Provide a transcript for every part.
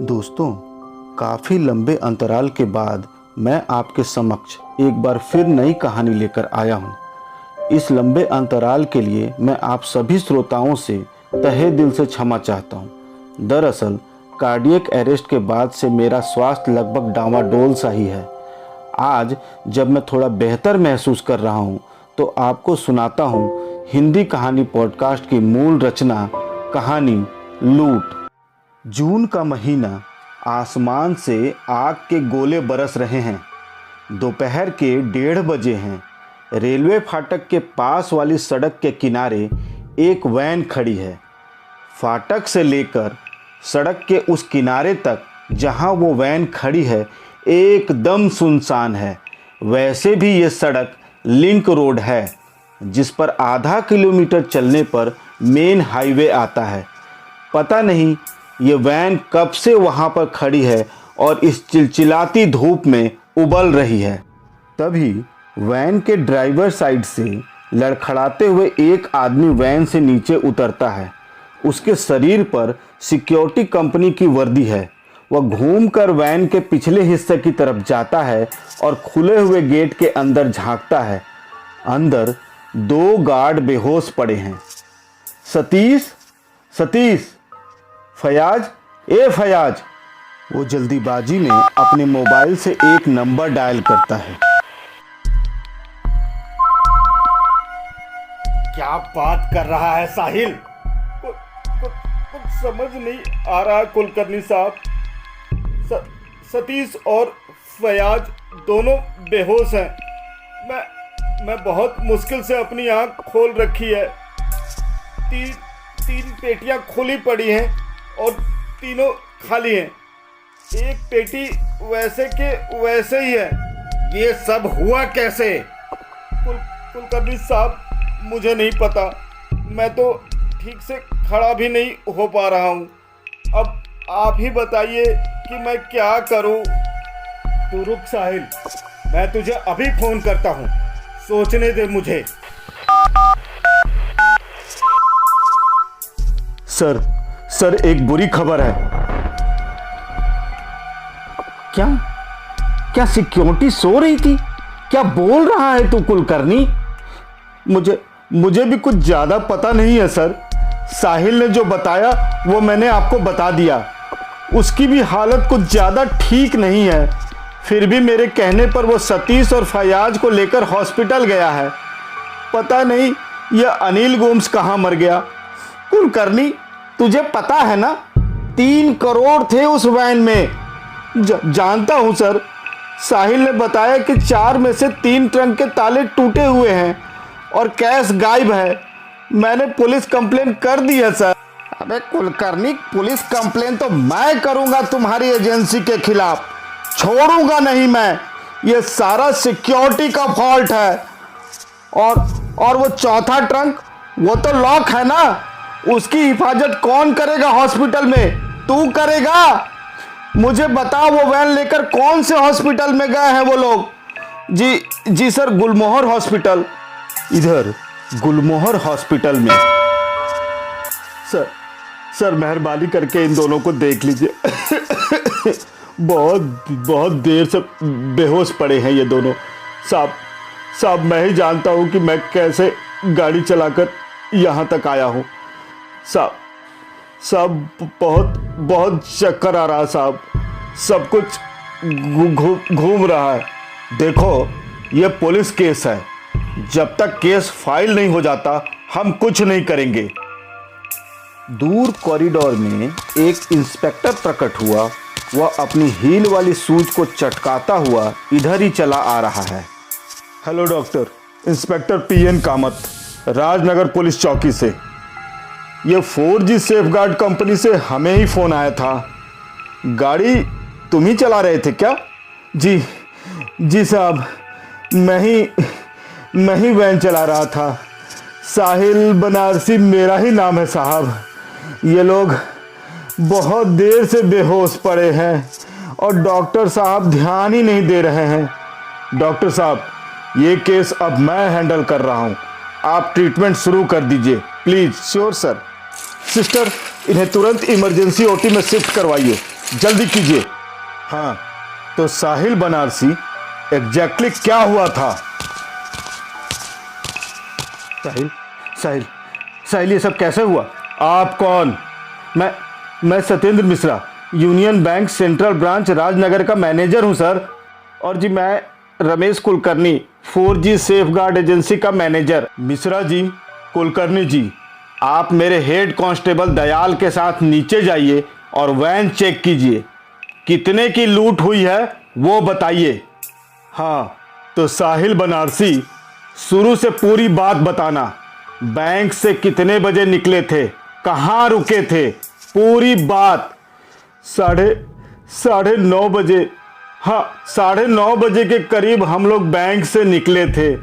दोस्तों, काफ़ी लंबे अंतराल के बाद मैं आपके समक्ष एक बार फिर नई कहानी लेकर आया हूँ। इस लंबे अंतराल के लिए मैं आप सभी श्रोताओं से तहे दिल से क्षमा चाहता हूँ। दरअसल कार्डियक अरेस्ट के बाद से मेरा स्वास्थ्य लगभग डामाडोल सा ही है। आज जब मैं थोड़ा बेहतर महसूस कर रहा हूँ तो आपको सुनाता हूँ हिंदी कहानी पॉडकास्ट की मूल रचना, कहानी लूट। जून का महीना, आसमान से आग के गोले बरस रहे हैं। दोपहर के 1:30 बजे हैं। रेलवे फाटक के पास वाली सड़क के किनारे एक वैन खड़ी है। फाटक से लेकर सड़क के उस किनारे तक जहां वो वैन खड़ी है एकदम सुनसान है। वैसे भी ये सड़क लिंक रोड है जिस पर आधा किलोमीटर चलने पर मेन हाईवे आता है। पता नहीं ये वैन कब से वहाँ पर खड़ी है और इस चिलचिलाती धूप में उबल रही है। तभी वैन के ड्राइवर साइड से लड़खड़ाते हुए एक आदमी वैन से नीचे उतरता है। उसके शरीर पर सिक्योरिटी कंपनी की वर्दी है। वह घूमकर वैन के पिछले हिस्से की तरफ जाता है और खुले हुए गेट के अंदर झांकता है। अंदर 2 गार्ड बेहोश पड़े हैं। सतीश, सतीश, फयाज, ए फयाज। वो जल्दीबाजी में अपने मोबाइल से एक नंबर डायल करता है। क्या बात कर रहा है साहिल? कुछ समझ नहीं आ रहा कुलकर्णी साहब। सतीश और फयाज दोनों बेहोश हैं। मैं बहुत मुश्किल से अपनी आंख खोल रखी है। तीन पेटियां खुली पड़ी हैं और तीनों खाली हैं। एक पेटी वैसे के वैसे ही है। ये सब हुआ कैसे? कुलकर्णी साहब, मुझे नहीं पता। मैं तो ठीक से खड़ा भी नहीं हो पा रहा हूँ। अब आप ही बताइए कि मैं क्या करूँ। तू रुक साहिल, मैं तुझे अभी फोन करता हूँ। सोचने दे मुझे। सर, एक बुरी खबर है। क्या सिक्योरिटी सो रही थी? क्या बोल रहा है तू कुलकर्णी? मुझे भी कुछ ज्यादा पता नहीं है सर। साहिल ने जो बताया वो मैंने आपको बता दिया। उसकी भी हालत कुछ ज्यादा ठीक नहीं है। फिर भी मेरे कहने पर वो सतीश और फयाज को लेकर हॉस्पिटल गया है। पता नहीं यह अनिल गोम्स कहाँ मर गया। कुलकर्णी, तुझे पता है ना 3 करोड़ थे उस वैन में। जानता हूं सर। साहिल ने बताया कि 4 में से 3 ट्रंक के ताले टूटे हुए हैं और कैश गायब है। मैंने पुलिस कंप्लेंट कर दी है सर। अबे कुलकर्णी, पुलिस कंप्लेंट तो मैं करूंगा तुम्हारी एजेंसी के खिलाफ। छोड़ूंगा नहीं मैं। ये सारा सिक्योरिटी का फॉल्ट है। और वो चौथा ट्रंक, वो तो लॉक है ना। उसकी हिफाजत कौन करेगा हॉस्पिटल में? तू करेगा? मुझे बता, वो वैन लेकर कौन से हॉस्पिटल में गए हैं वो लोग? जी सर, गुलमोहर हॉस्पिटल। इधर गुलमोहर हॉस्पिटल में। सर मेहरबानी करके इन दोनों को देख लीजिए। बहुत देर से बेहोश पड़े हैं ये दोनों। साहब, मैं ही जानता हूँ कि मैं कैसे गाड़ी चलाकर यहाँ तक आया हूँ। साहब बहुत चक्कर आ रहा साहब। सब कुछ घूम रहा है। देखो, ये पुलिस केस है। जब तक केस फाइल नहीं हो जाता हम कुछ नहीं करेंगे। दूर कॉरिडोर में एक इंस्पेक्टर प्रकट हुआ। वह अपनी हील वाली सूज को चटकाता हुआ इधर ही चला आ रहा है। Hello doctor, inspector PN Kamat, Rajnagar police चौकी से। ये 4G सेफगार्ड कंपनी से हमें ही फ़ोन आया था। गाड़ी तुम ही चला रहे थे क्या? जी साहब, मैं ही वैन चला रहा था। साहिल बनारसी मेरा ही नाम है साहब। ये लोग बहुत देर से बेहोश पड़े हैं और डॉक्टर साहब ध्यान ही नहीं दे रहे हैं। डॉक्टर साहब, ये केस अब मैं हैंडल कर रहा हूँ। आप ट्रीटमेंट शुरू कर दीजिए प्लीज़। Sure sir. सिस्टर, इन्हें तुरंत इमरजेंसी OT में शिफ्ट करवाइए। जल्दी कीजिए। हाँ, तो साहिल बनारसी एग्जैक्टली क्या हुआ था? साहिल साहिल साहिल ये सब कैसे हुआ? आप कौन? मैं Satyendra Mishra, union bank central branch Rajnagar का मैनेजर हूं सर। और जी मैं Ramesh Kulkarni 4G safeguard agency का मैनेजर। मिश्रा जी, कुलकर्णी जी, आप मेरे हेड कांस्टेबल दयाल के साथ नीचे जाइए और वैन चेक कीजिए। कितने की लूट हुई है वो बताइए। हाँ, तो साहिल बनारसी, शुरू से पूरी बात बताना। बैंक से कितने बजे निकले थे, कहाँ रुके थे, पूरी बात। साढ़े 9 बजे। हाँ, 9:30 बजे के करीब हम लोग बैंक से निकले थे।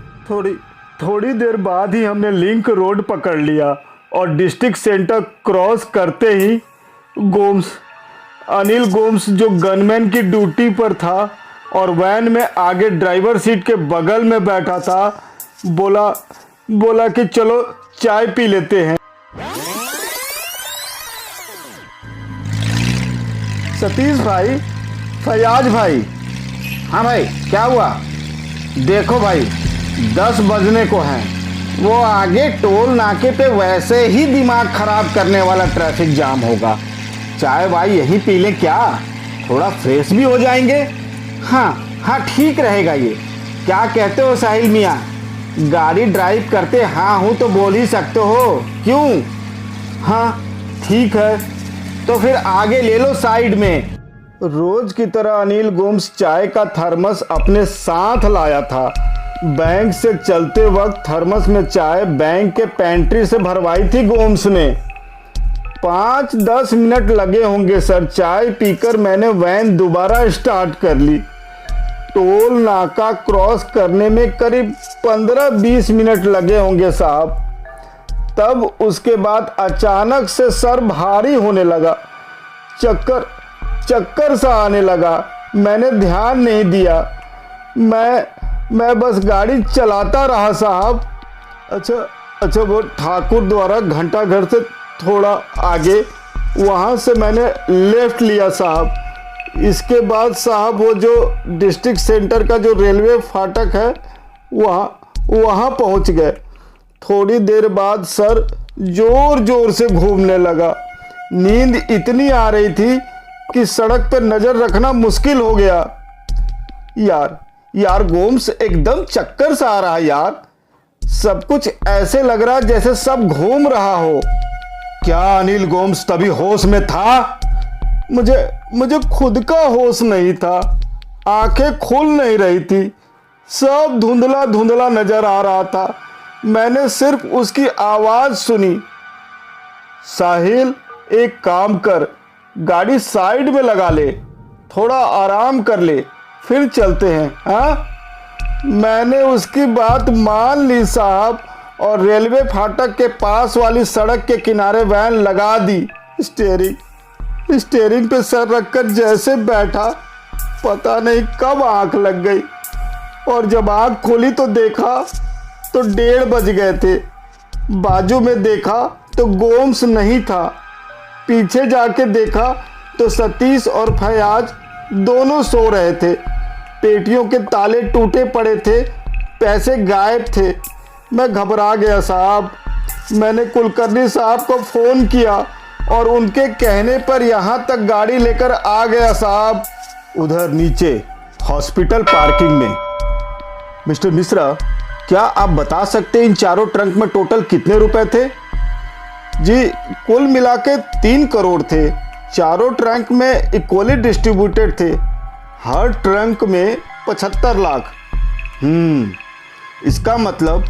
थोड़ी देर बाद ही हमने लिंक रोड पकड़ लिया और डिस्ट्रिक्ट सेंटर क्रॉस करते ही अनिल गोम्स जो गनमैन की ड्यूटी पर था और वैन में आगे ड्राइवर सीट के बगल में बैठा था, बोला कि चलो चाय पी लेते हैं। सतीश भाई, फयाज भाई। हाँ भाई, क्या हुआ? देखो भाई, 10 बजने को हैं। वो आगे टोल नाके पे वैसे ही दिमाग खराब करने वाला ट्रैफिक जाम होगा। चाय भाई यहीं पी लें क्या? थोड़ा फ्रेश भी हो जाएंगे। हाँ, ठीक रहेगा ये। क्या कहते हो साहिल मियाँ? गाड़ी ड्राइव करते हाँ हूँ तो बोल ही सकते हो, क्यों? हाँ ठीक है, तो फिर आगे ले लो साइड में। रोज की तरह अनिल गोम्स चाय का थर्मस अपने साथ लाया था। बैंक से चलते वक्त थर्मस में चाय बैंक के पेंट्री से भरवाई थी गोम्स ने। 5-10 मिनट लगे होंगे सर। चाय पीकर मैंने वैन दोबारा स्टार्ट कर ली। टोल नाका क्रॉस करने में करीब 15-20 मिनट लगे होंगे साहब। तब उसके बाद अचानक से सर भारी होने लगा, चक्कर सा आने लगा। मैंने ध्यान नहीं दिया, मैं बस गाड़ी चलाता रहा साहब। अच्छा, वो ठाकुर द्वारा घंटा घर से थोड़ा आगे, वहाँ से मैंने लेफ्ट लिया साहब। इसके बाद साहब वो जो डिस्ट्रिक्ट सेंटर का जो रेलवे फाटक है वहाँ पहुँच गए। थोड़ी देर बाद सर जोर से घूमने लगा। नींद इतनी आ रही थी कि सड़क पर नज़र रखना मुश्किल हो गया। यार गोम्स एकदम चक्कर सा आ रहा है यार। सब कुछ ऐसे लग रहा जैसे सब घूम रहा हो। क्या अनिल गोम्स तभी होश में था? मुझे खुद का होश नहीं था। आंखें खुल नहीं रही थी। सब धुंधला नजर आ रहा था। मैंने सिर्फ उसकी आवाज सुनी, साहिल एक काम कर, गाड़ी साइड में लगा ले, थोड़ा आराम कर ले, फिर चलते हैं। हाँ, मैंने उसकी बात मान ली साहब और रेलवे फाटक के पास वाली सड़क के किनारे वैन लगा दी। स्टीयरिंग पे सर रखकर जैसे बैठा, पता नहीं कब आंख लग गई और जब आंख खोली तो देखा तो 1:30 बज गए थे। बाजू में देखा तो गोम्स नहीं था। पीछे जाके देखा तो सतीश और फयाज दोनों सो रहे थे। पेटियों के ताले टूटे पड़े थे, पैसे गायब थे। मैं घबरा गया साहब। मैंने कुलकर्णी साहब को फ़ोन किया और उनके कहने पर यहाँ तक गाड़ी लेकर आ गया साहब। उधर नीचे हॉस्पिटल पार्किंग में। मिस्टर मिश्रा, क्या आप बता सकते हैं इन चारों ट्रंक में टोटल कितने रुपए थे? जी, कुल मिला के 3 करोड़ थे। चारों ट्रंक में इक्वली डिस्ट्रीब्यूटेड थे। हर ट्रंक में 75 लाख। इसका मतलब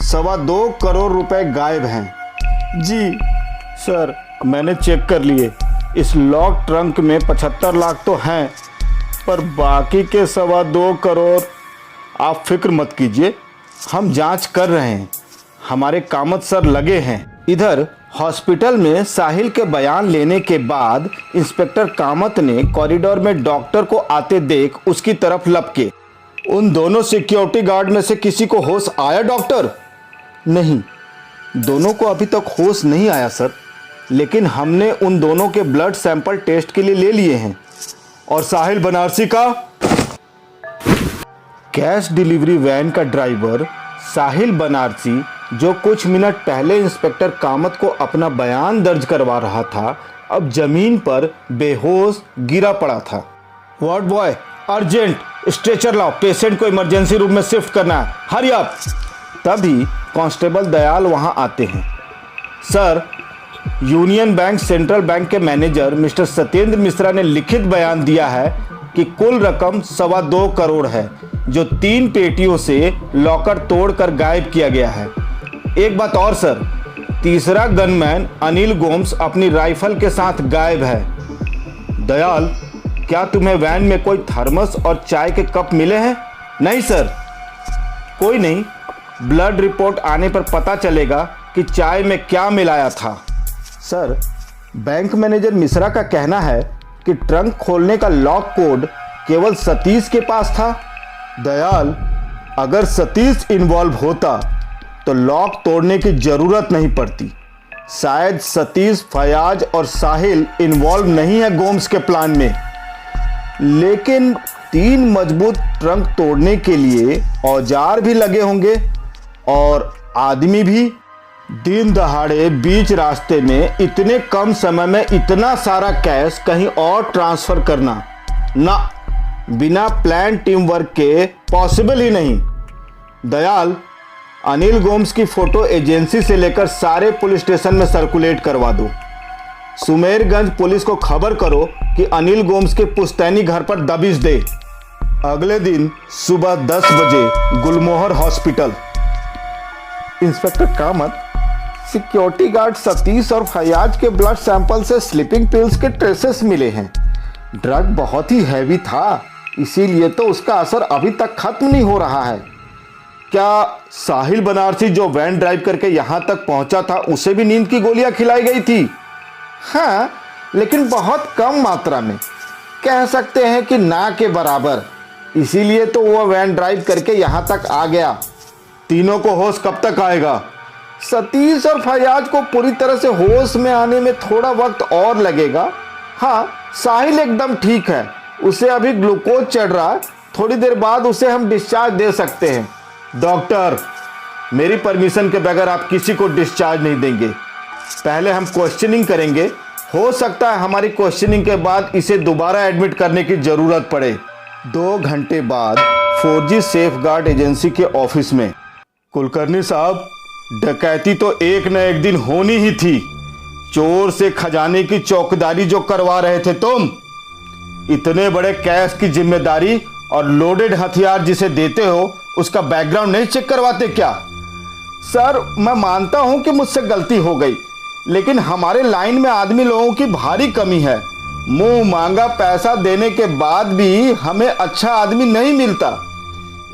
2.25 करोड़ रुपए गायब हैं। जी सर, मैंने चेक कर लिए। इस लॉक ट्रंक में 75 लाख तो हैं, पर बाकी के 2.25 करोड़ आप फिक्र मत कीजिए, हम जांच कर रहे हैं। हमारे कामत सर लगे हैं। इधर हॉस्पिटल में साहिल के बयान लेने के बाद इंस्पेक्टर कामत ने कॉरिडोर में डॉक्टर को आते देख उसकी तरफ लपके। उन दोनों सिक्योरिटी गार्ड में से किसी को होश आया डॉक्टर? नहीं, दोनों को अभी तक होश नहीं आया सर। लेकिन हमने उन दोनों के ब्लड सैंपल टेस्ट के लिए ले लिए हैं। और साहिल बनारसी का? कैश डिलीवरी वैन का ड्राइवर साहिल बनारसी, जो कुछ मिनट पहले इंस्पेक्टर कामत को अपना बयान दर्ज करवा रहा था, अब जमीन पर बेहोश गिरा पड़ा था। वार्ड बॉय, अर्जेंट स्ट्रेचर लाओ, पेशेंट को इमरजेंसी रूम में शिफ्ट करना है, हरी अप। तभी कांस्टेबल दयाल वहां आते हैं। Sir, union bank central bank के मैनेजर मिस्टर सत्येंद्र मिश्रा ने लिखित बयान दिया है कि कुल रकम 2.25 करोड़ है, जो 3 पेटियों से लॉकर तोड़कर गायब किया गया है। एक बात और सर, तीसरा गनमैन अनिल गोम्स अपनी राइफल के साथ गायब है। दयाल, क्या तुम्हें वैन में कोई थर्मस और चाय के कप मिले हैं? नहीं सर। कोई नहीं, ब्लड रिपोर्ट आने पर पता चलेगा कि चाय में क्या मिलाया था। सर, बैंक मैनेजर मिश्रा का कहना है कि ट्रंक खोलने का लॉक कोड केवल सतीश के पास था। दयाल, अगर सतीश इन्वॉल्व होता तो लॉक तोड़ने की जरूरत नहीं पड़ती। शायद सतीश, फयाज और साहिल इन्वॉल्व नहीं है गोम्स के प्लान में, लेकिन 3 मजबूत ट्रंक तोड़ने के लिए औजार भी लगे होंगे और आदमी भी। दिन दहाड़े बीच रास्ते में इतने कम समय में इतना सारा कैश कहीं और ट्रांसफर करना ना, बिना प्लान टीम वर्क के पॉसिबल ही नहीं। दयाल, अनिल गोम्स की फोटो एजेंसी से लेकर सारे पुलिस स्टेशन में सर्कुलेट करवा दो। सुमेरगंज पुलिस को खबर करो कि अनिल गोम्स के पुश्तैनी घर पर दबिश दे। अगले दिन सुबह 10 बजे Gulmohar hospital. Inspector Kamat, security guard Satish और फयाज के ब्लड सैंपल से स्लीपिंग पिल्स के ट्रेसेस मिले हैं। ड्रग बहुत ही हैवी था, इसीलिए तो उसका असर अभी तक खत्म नहीं हो रहा है। क्या साहिल बनारसी जो वैन ड्राइव करके यहां तक पहुंचा था, उसे भी नींद की गोलियां खिलाई गई थी? हाँ, लेकिन बहुत कम मात्रा में, कह सकते हैं कि ना के बराबर। इसीलिए तो वो वैन ड्राइव करके यहां तक आ गया। तीनों को होश कब तक आएगा? सतीश और फयाज को पूरी तरह से होश में आने में थोड़ा वक्त और लगेगा। हाँ, साहिल एकदम ठीक है, उसे अभी ग्लूकोज चढ़ रहा है, थोड़ी देर बाद उसे हम डिस्चार्ज दे सकते हैं। डॉक्टर, मेरी परमिशन के बगैर आप किसी को डिस्चार्ज नहीं देंगे। पहले हम क्वेश्चनिंग करेंगे, हो सकता है हमारी क्वेश्चनिंग के बाद इसे दोबारा एडमिट करने की जरूरत पड़े। 2 घंटे बाद 4G सेफ गार्ड एजेंसी के ऑफिस में। कुलकर्णी साहब, डकैती तो एक न एक दिन होनी ही थी। चोर से खजाने की चौकीदारी जो करवा रहे थे तुम, इतने बड़े कैश की जिम्मेदारी और लोडेड हथियार जिसे देते हो, उसका बैकग्राउंड नहीं चेक करवाते क्या? सर, मैं मानता हूं कि मुझसे गलती हो गई, लेकिन हमारे लाइन में आदमी लोगों की भारी कमी है। मुंह मांगा पैसा देने के बाद भी हमें अच्छा आदमी नहीं मिलता।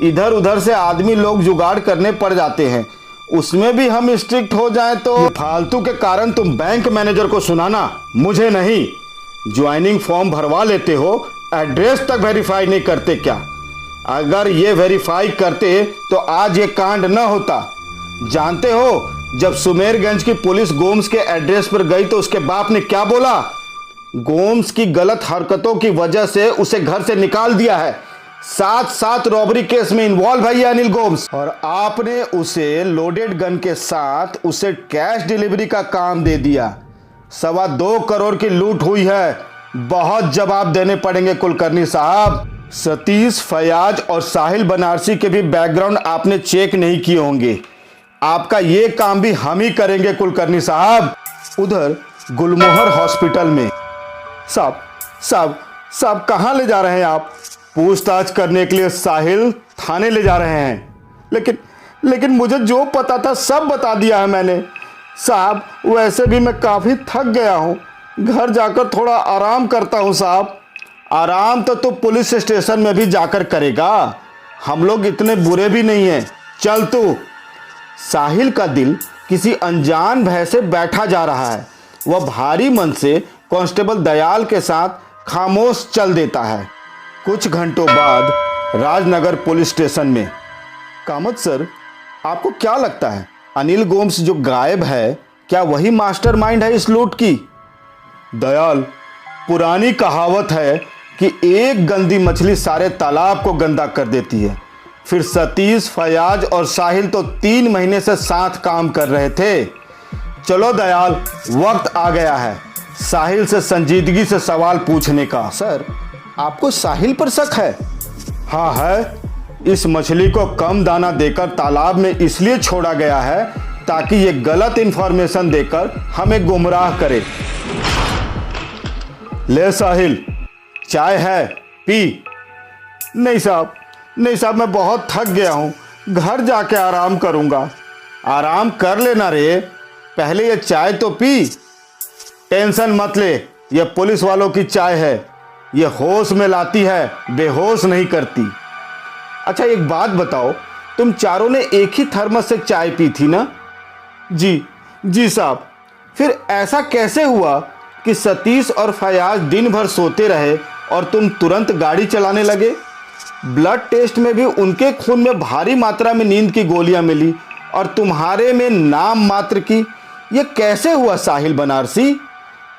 इधर उधर से आदमी लोग जुगाड़ करने पड़ जाते हैं, उसमें भी हम स्ट्रिक्ट हो जाएं तो। ये फालतू के कारण तुम बैंक मैनेजर को सुनाना, मुझे नहीं। ज्वाइनिंग फॉर्म भरवा लेते हो, एड्रेस तक वेरीफाई नहीं करते क्या? अगर ये वेरीफाई करते तो आज ये कांड न होता। जानते हो, जब सुमेरगंज की पुलिस गोम्स के एड्रेस पर गई तो उसके बाप ने क्या बोला? गोम्स की गलत हरकतों की वजह से उसे घर से निकाल दिया है। 7 रॉबरी केस में इन्वॉल्व है ये अनिल गोम्स, और आपने उसे लोडेड गन के साथ उसे कैश डिलीवरी का काम दे दिया। 2.25 करोड़ की लूट हुई है, बहुत जवाब देने पड़ेंगे कुलकर्णी साहब। सतीश, फयाज और साहिल बनारसी के भी बैकग्राउंड आपने चेक नहीं किए होंगे। आपका ये काम भी हम ही करेंगे कुलकर्णी साहब। उधर गुलमोहर हॉस्पिटल में। साहब कहाँ ले जा रहे हैं आप? पूछताछ करने के लिए साहिल थाने ले जा रहे हैं। लेकिन मुझे जो पता था सब बता दिया है मैंने। साहब, वैसे भी मैं काफ़ी थक गया हूँ, घर जाकर थोड़ा आराम करता हूँ साहब। आराम तो तू पुलिस स्टेशन में भी जाकर करेगा, हम लोग इतने बुरे भी नहीं हैं। चल तू। साहिल का दिल किसी अनजान भय से बैठा जा रहा है। वह भारी मन से कांस्टेबल दयाल के साथ खामोश चल देता है। कुछ घंटों बाद राजनगर पुलिस स्टेशन में। कामत सर, आपको क्या लगता है अनिल गोम्स जो गायब है, क्या वही मास्टरमाइंड है इस लूट की? दयाल, पुरानी कहावत है कि एक गंदी मछली सारे तालाब को गंदा कर देती है। फिर सतीश, फयाज और साहिल तो 3 महीने से साथ काम कर रहे थे। चलो दयाल, वक्त आ गया है साहिल से संजीदगी से सवाल पूछने का। सर, आपको साहिल पर शक है? हाँ है। इस मछली को कम दाना देकर तालाब में इसलिए छोड़ा गया है ताकि ये गलत इंफॉर्मेशन देकर हमें गुमराह करे। ले साहिल, चाय है, पी। नहीं साहब, नहीं साहब, मैं बहुत थक गया हूँ, घर जाके आराम करूँगा। आराम कर लेना रे, पहले ये चाय तो पी। टेंशन मत ले, ये पुलिस वालों की चाय है, ये होश में लाती है, बेहोश नहीं करती। अच्छा एक बात बताओ, तुम चारों ने एक ही थर्मस से चाय पी थी ना? जी साहब। फिर ऐसा कैसे हुआ कि सतीश और फयाज दिन भर सोते रहे और तुम तुरंत गाड़ी चलाने लगे? ब्लड टेस्ट में भी उनके खून में भारी मात्रा में नींद की गोलियां मिली और तुम्हारे में नाम मात्र की। ये कैसे हुआ साहिल बनारसी?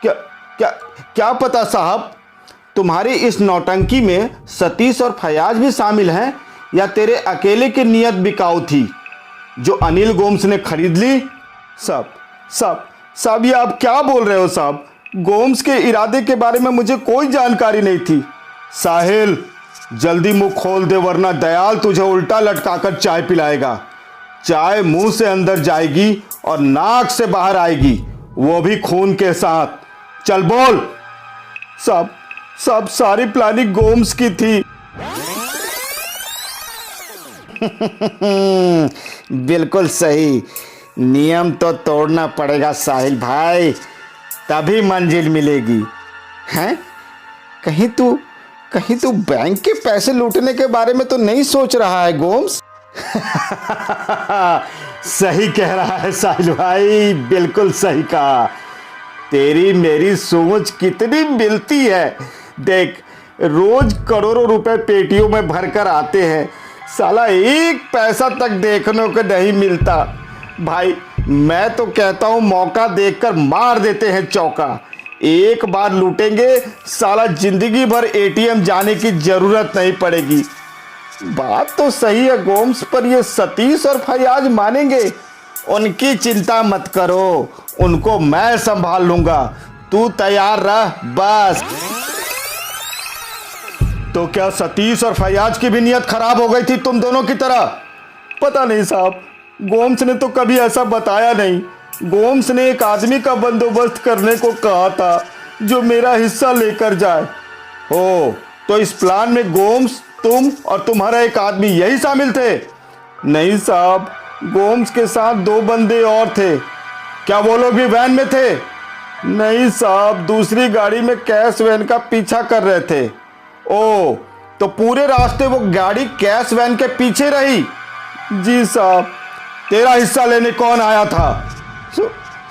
क्या पता साहब, तुम्हारी इस नौटंकी में सतीश और फयाज भी शामिल हैं या तेरे अकेले की नीयत बिकाऊ थी जो अनिल गोम्स ने खरीद ली? साहब, ये आप क्या बोल रहे हो साहब? गोम्स के इरादे के बारे में मुझे कोई जानकारी नहीं थी। साहिल, जल्दी मुंह खोल दे वरना दयाल तुझे उल्टा लटकाकर चाय पिलाएगा। चाय मुंह से अंदर जाएगी और नाक से बाहर आएगी, वो भी खून के साथ। चल बोल। साहब, सारी प्लानिंग गोम्स की थी। बिल्कुल सही, नियम तो तोड़ना पड़ेगा साहिल भाई, तभी मंजिल मिलेगी। हैं? कहीं तू बैंक के पैसे लूटने के बारे में तो नहीं सोच रहा है गोम्स? सही कह रहा है साहिल भाई, बिल्कुल सही कहा। तेरी मेरी सोच कितनी मिलती है। देख, रोज करोड़ों रुपए पेटियों में भरकर आते हैं, साला एक पैसा तक देखने को नहीं मिलता। भाई मैं तो कहता हूँ मौका देखकर मार देते हैं चौका। एक बार लूटेंगे, साला जिंदगी भर एटीएम जाने की जरूरत नहीं पड़ेगी। बात तो सही है गोम्स, पर ये सतीश और फयाज मानेंगे? उनकी चिंता मत करो, उनको मैं संभाल लूंगा, तू तैयार रह बस। तो क्या सतीश और फयाज की भी नीयत खराब हो गई थी तुम दोनों की तरह? पता नहीं साहब, गोम्स ने तो कभी ऐसा बताया नहीं। गोम्स ने एक आदमी का बंदोबस्त करने को कहा था जो मेरा हिस्सा लेकर जाए। ओ, तो इस प्लान में गोम्स, तुम और तुम्हारा एक आदमी यही शामिल थे? नहीं साहब, गोम्स के साथ 2 बंदे और थे। क्या वो लोग भी वैन में थे? नहीं साहब, दूसरी गाड़ी में कैश वैन का पीछा कर रहे थे। ओ, तो पूरे रास्ते वो गाड़ी कैश वैन के पीछे रही? जी साहब। तेरा हिस्सा लेने कौन आया था?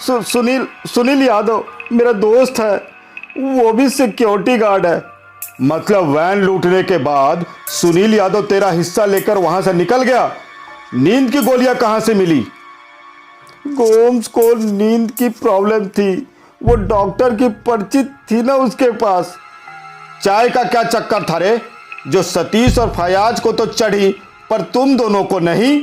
सुनील यादव मेरा दोस्त है, वो भी सिक्योरिटी गार्ड है। मतलब वैन लूटने के बाद सुनील यादव तेरा हिस्सा लेकर वहां से निकल गया? नींद की गोलियां कहां से मिली? गोम्स को नींद की प्रॉब्लम थी, वो डॉक्टर की पर्ची थी ना उसके पास। चाय का क्या चक्कर था रे, जो सतीश और फयाज को तो चढ़ी पर तुम दोनों को नहीं?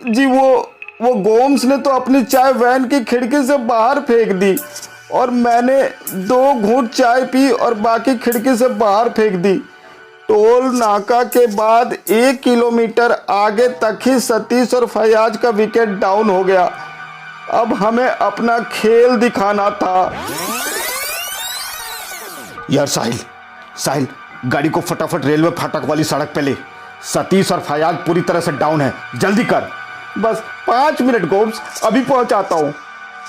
जी वो गोम्स ने तो अपनी चाय वैन की खिड़की से बाहर फेंक दी और मैंने 2 घूंट चाय पी और बाकी खिड़की से बाहर फेंक दी। टोल नाका के बाद 1 किलोमीटर आगे तक ही सतीश और फयाज का विकेट डाउन हो गया। अब हमें अपना खेल दिखाना था। यार साहिल, गाड़ी को फटाफट रेलवे फाटक वाली सड़क पे ले। सतीश और फयाज पूरी तरह से डाउन है, जल्दी कर। बस 5 मिनट गोम्स, अभी पहुंचाता हूँ।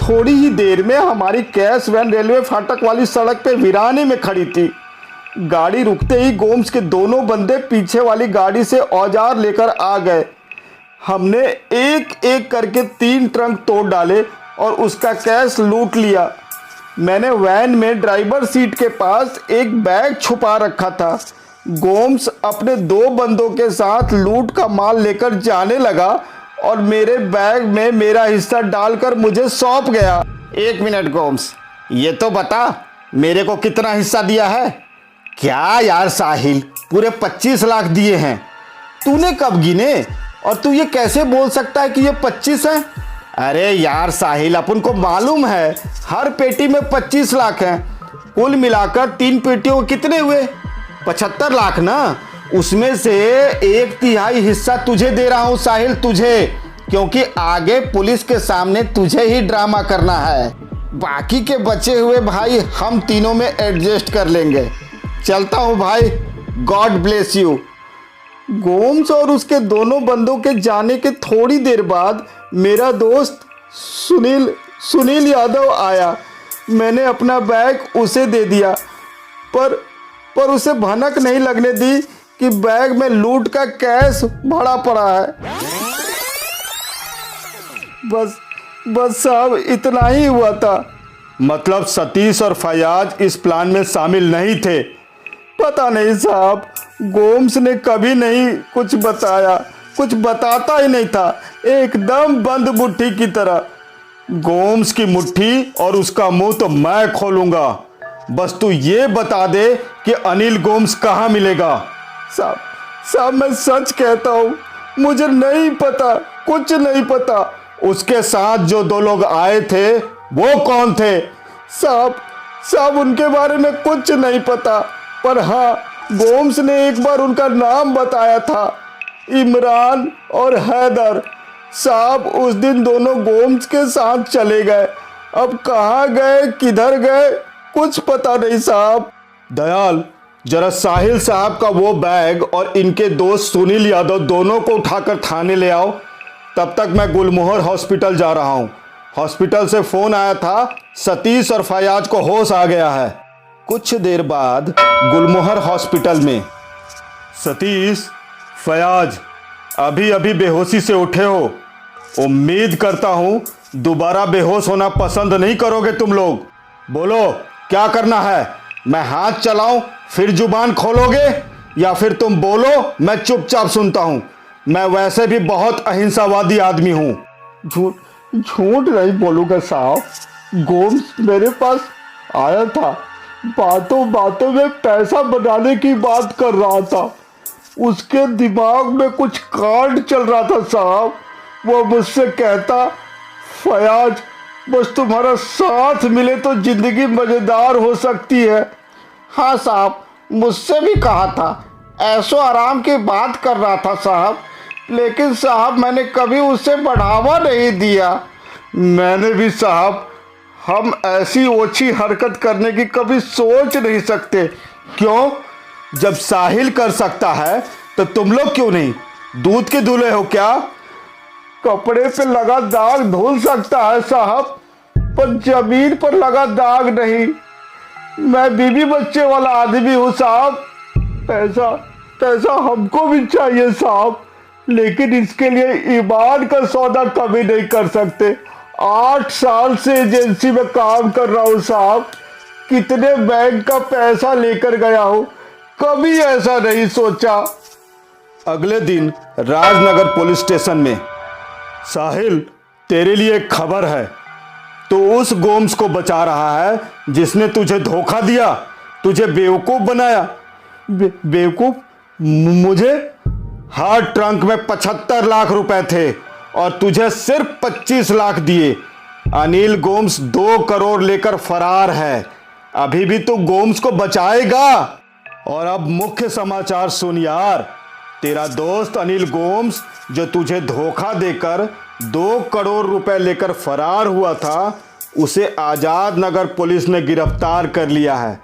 थोड़ी ही देर में हमारी कैश वैन रेलवे फाटक वाली सड़क पे वीराने में खड़ी थी। गाड़ी रुकते ही गोम्स के दोनों बंदे पीछे वाली गाड़ी से औजार लेकर आ गए। हमने एक एक करके 3 ट्रंक तोड़ डाले और उसका कैश लूट लिया। मैंने वैन में ड्राइवर सीट के पास एक बैग छुपा रखा था। गोम्स अपने 2 बंदों के साथ लूट का माल लेकर जाने लगा और मेरे बैग में मेरा हिस्सा डालकर मुझे सौंप गया। 1 मिनट गोम्स, ये तो बता मेरे को कितना हिस्सा दिया है? क्या यार साहिल, पूरे 25 लाख दिए हैं। तूने कब गिने और तू ये कैसे बोल सकता है कि ये 25 है? अरे यार साहिल, अपन को मालूम है हर पेटी में 25 लाख हैं। कुल मिलाकर 3 पेटियों के कितने हुए? 75 लाख ना। उसमें से 1/3 हिस्सा तुझे दे रहा हूं साहिल, तुझे, क्योंकि आगे पुलिस के सामने तुझे ही ड्रामा करना है। बाकी के बचे हुए भाई हम तीनों में एडजस्ट कर लेंगे। चलता हूं भाई, गॉड ब्लेस यू। गोम्स और उसके दोनों बंदों के जाने के थोड़ी देर बाद मेरा दोस्त सुनील यादव आया। मैंने अपना बैग उसे दे दिया, पर उसे भनक नहीं लगने दी कि बैग में लूट का कैश भरा पड़ा है। बस साहब, इतना ही हुआ था। मतलब सतीश और फयाज इस प्लान में शामिल नहीं थे? पता नहीं साहब, गोम्स ने कभी नहीं कुछ बताया, कुछ बताता ही नहीं था, एकदम बंद मुट्ठी की तरह। गोम्स की मुट्ठी और उसका मुंह तो मैं खोलूंगा। बस तू ये बता दे कि अनिल गोम्स कहाँ मिलेगा। साहब मैं सच कहता हूँ, मुझे नहीं पता, कुछ नहीं पता। उसके साथ जो 2 लोग आए थे वो कौन थे? साहब उनके बारे में कुछ नहीं पता, पर हाँ, गोम्स ने एक बार उनका नाम बताया था, इमरान और हैदर। साहब उस दिन दोनों गोम्स के साथ चले गए। अब कहाँ गए, किधर गए, कुछ पता नहीं साहब। दयाल, जरा साहिल साहब का वो बैग और इनके दोस्त सुनील यादव दोनों को उठाकर थाने ले आओ। तब तक मैं गुलमोहर हॉस्पिटल जा रहा हूँ। हॉस्पिटल से फोन आया था, सतीश और फयाज को होश आ गया है। कुछ देर बाद गुलमोहर हॉस्पिटल में। सतीश, फयाज, अभी बेहोशी से उठे हो। उम्मीद करता हूँ दोबारा बेहोश होना पसंद नहीं करोगे तुम लोग। बोलो क्या करना है? मैं हाथ चलाऊं फिर जुबान खोलोगे, या फिर तुम बोलो मैं चुपचाप सुनता हूं? मैं वैसे भी बहुत अहिंसावादी आदमी हूं। झूठ नहीं बोलूंगा साहब। गोम्स मेरे पास आया था, बातों में पैसा बनाने की बात कर रहा था। उसके दिमाग में कुछ कांड चल रहा था साहब। वो मुझसे कहता, फयाज बस तुम्हारा साथ मिले तो जिंदगी मजेदार हो सकती है। हाँ साहब, मुझसे भी कहा था, ऐशो आराम की बात कर रहा था साहब, लेकिन साहब मैंने कभी उसे बढ़ावा नहीं दिया। मैंने भी साहब, हम ऐसी ओछी हरकत करने की कभी सोच नहीं सकते। क्यों? जब साहिल कर सकता है तो तुम लोग क्यों नहीं? दूध के दूल्हे हो क्या? कपड़े पे लगा दाग धुल सकता है साहब, पर जमीन पर लगा दाग नहीं। मैं बीवी बच्चे वाला आदमी हूँ साहब। पैसा हमको भी चाहिए साहब, लेकिन इसके लिए ईमान का सौदा कभी नहीं कर सकते। 8 साल से एजेंसी में काम कर रहा हूँ साहब, कितने बैंक का पैसा लेकर गया हूँ, कभी ऐसा नहीं सोचा। अगले दिन राजनगर पुलिस स्टेशन में। साहिल, तेरे लिए एक खबर है। तो उस गोम्स को बचा रहा है जिसने तुझे धोखा दिया, तुझे बेवकूफ बनाया। बेवकूफ? मुझे? हर ट्रंक में 75 लाख रुपए थे और तुझे सिर्फ 25 लाख दिए। अनिल गोम्स 2 करोड़ लेकर फरार है। अभी भी तू गोम्स को बचाएगा? और अब मुख्य समाचार सुन यार। तेरा दोस्त अनिल गोम्स जो तुझे धोखा देकर 2 करोड़ रुपए लेकर फरार हुआ था, उसे आजाद नगर पुलिस ने गिरफ्तार कर लिया है।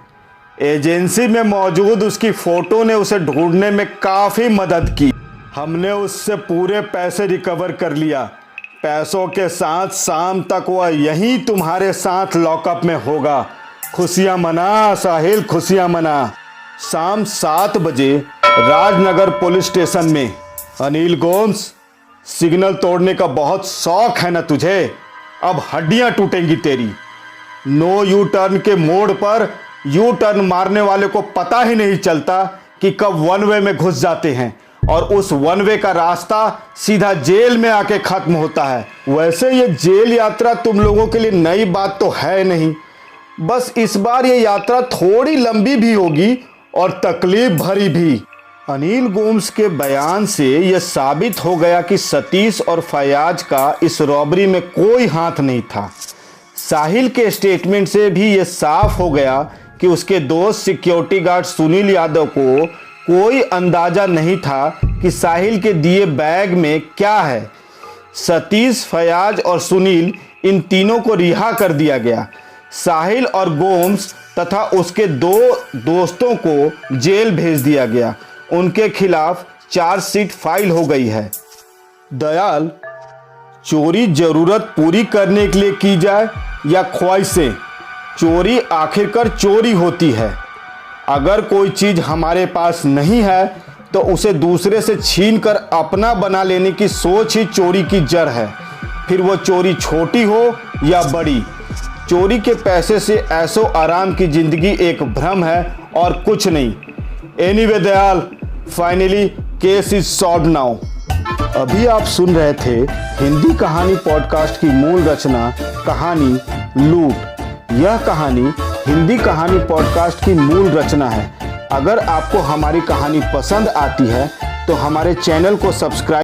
एजेंसी में मौजूद उसकी फोटो ने उसे ढूंढने में काफ़ी मदद की। हमने उससे पूरे पैसे रिकवर कर लिया। पैसों के साथ शाम तक वह यहीं तुम्हारे साथ लॉकअप में होगा। खुशियां मना साहिल, खुशियां मना। शाम 7 बजे राजनगर पुलिस स्टेशन में। अनिल गोम्स, सिग्नल तोड़ने का बहुत शौक है ना तुझे? अब हड्डियां टूटेंगी तेरी। नो यू टर्न के मोड़ पर यू टर्न मारने वाले को पता ही नहीं चलता कि कब वन वे में घुस जाते हैं और उस वन वे का रास्ता सीधा जेल में आके खत्म होता है। वैसे ये जेल यात्रा तुम लोगों के लिए नई बात तो है नहीं, बस इस बार ये यात्रा थोड़ी लंबी भी होगी और तकलीफ भरी भी। अनिल गोम्स के बयान से यह साबित हो गया कि सतीश और फयाज का इस रॉबरी में कोई हाथ नहीं था। साहिल के स्टेटमेंट से भी यह साफ हो गया कि उसके दोस्त सिक्योरिटी गार्ड सुनील यादव को कोई अंदाजा नहीं था कि साहिल के दिए बैग में क्या है। सतीश, फयाज और सुनील, इन तीनों को रिहा कर दिया गया। साहिल और गोम्स तथा उसके 2 दोस्तों को जेल भेज दिया गया। उनके खिलाफ चार्जशीट फाइल हो गई है। दयाल, चोरी जरूरत पूरी करने के लिए की जाए या ख्वाहिशें, चोरी आखिरकार चोरी होती है। अगर कोई चीज़ हमारे पास नहीं है तो उसे दूसरे से छीन कर अपना बना लेने की सोच ही चोरी की जड़ है, फिर वो चोरी छोटी हो या बड़ी। चोरी के पैसे से ऐशो आराम की जिंदगी एक भ्रम है और कुछ नहीं। Anyway Dayal, finally case is solved now. अभी आप सुन रहे थे हिंदी कहानी पॉडकास्ट की मूल रचना कहानी लूट। यह कहानी हिंदी कहानी पॉडकास्ट की मूल रचना है। अगर आपको हमारी कहानी पसंद आती है तो हमारे चैनल को सब्सक्राइब